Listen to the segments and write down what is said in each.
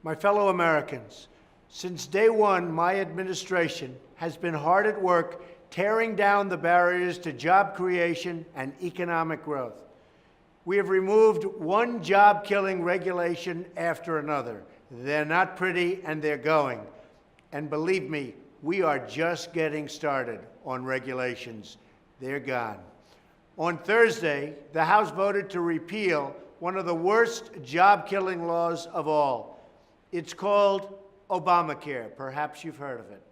My fellow Americans, since day one, my administration has been hard at work tearing down the barriers to job creation and economic growth. We have removed one job-killing regulation after another. They're not pretty, and they're going. And believe me, we are just getting started on regulations. They're gone. On Thursday, the House voted to repeal one of the worst job-killing laws of all. It's called Obamacare. Perhaps you've heard of it.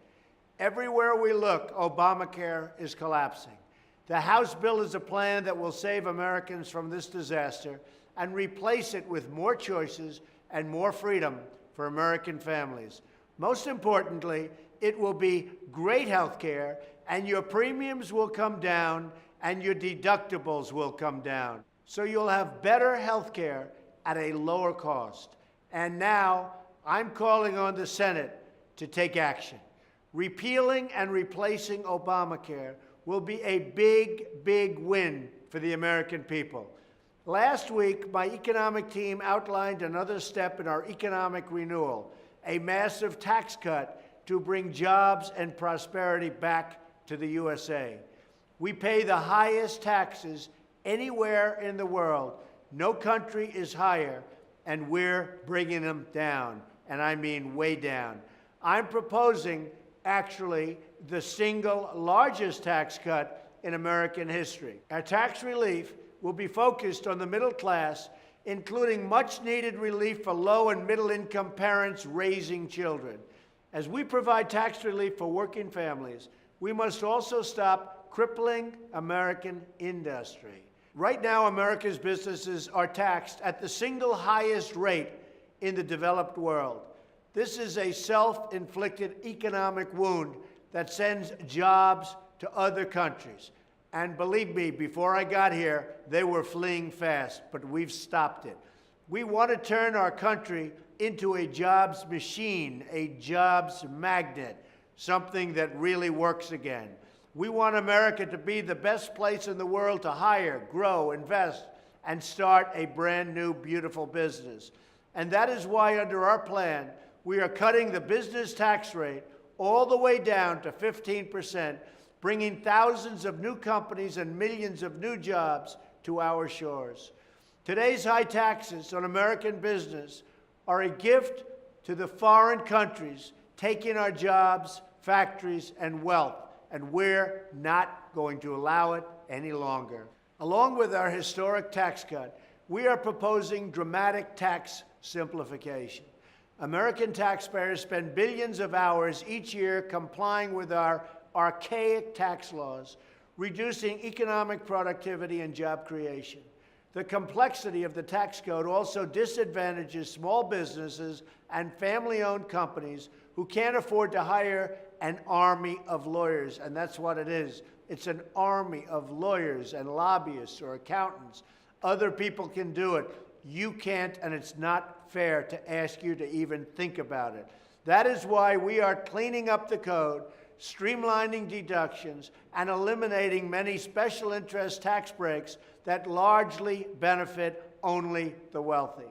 Everywhere we look, Obamacare is collapsing. The House bill is a plan that will save Americans from this disaster and replace it with more choices and more freedom for American families. Most importantly, it will be great health care, and your premiums will come down, and your deductibles will come down. So you'll have better health care at a lower cost. And now, I'm calling on the Senate to take action. Repealing and replacing Obamacare will be a big, big win for the American people. Last week, my economic team outlined another step in our economic renewal, a massive tax cut to bring jobs and prosperity back to the USA. We pay the highest taxes anywhere in the world. No country is higher, and we're bringing them down, and I mean way down. I'm proposing, actually, the single largest tax cut in American history. Our tax relief will be focused on the middle class, including much-needed relief for low- and middle-income parents raising children. As we provide tax relief for working families, we must also stop crippling American industry. Right now, America's businesses are taxed at the single highest rate in the developed world. This is a self-inflicted economic wound that sends jobs to other countries. And believe me, before I got here, they were fleeing fast, but we've stopped it. We want to turn our country into a jobs machine, a jobs magnet, something that really works again. We want America to be the best place in the world to hire, grow, invest, and start a brand new, beautiful business. And that is why, under our plan, we are cutting the business tax rate all the way down to 15%, bringing thousands of new companies and millions of new jobs to our shores. Today's high taxes on American business are a gift to the foreign countries taking our jobs, factories, and wealth, and we're not going to allow it any longer. Along with our historic tax cut, we are proposing dramatic tax simplification. American taxpayers spend billions of hours each year complying with our archaic tax laws, reducing economic productivity and job creation. The complexity of the tax code also disadvantages small businesses and family-owned companies who can't afford to hire an army of lawyers, and that's what it is. It's an army of lawyers and lobbyists or accountants. Other people can do it. You can't, and it's not fair to ask you to even think about it. That is why we are cleaning up the code, streamlining deductions, and eliminating many special interest tax breaks that largely benefit only the wealthy.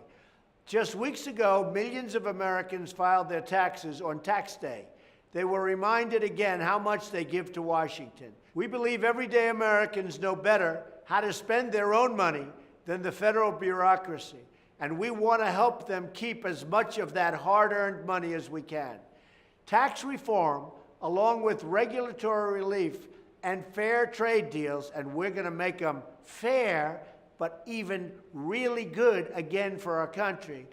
Just weeks ago, millions of Americans filed their taxes on tax day. They were reminded again how much they give to Washington. We believe everyday Americans know better how to spend their own money than the federal bureaucracy, and we want to help them keep as much of that hard-earned money as we can. Tax reform, along with regulatory relief and fair trade deals, and we're going to make them fair, but even really good again for our country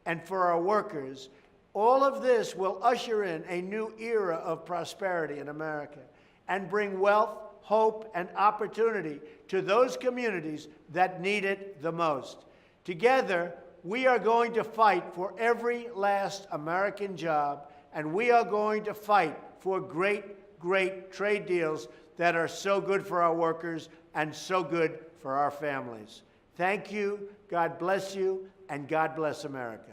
and for our workers, all of this will usher in a new era of prosperity in America and bring wealth, hope, and opportunity to those communities that need it the most. Together, we are going to fight for every last American job, and we are going to fight for great, great trade deals that are so good for our workers and so good for our families. Thank you, God bless you, and God bless America.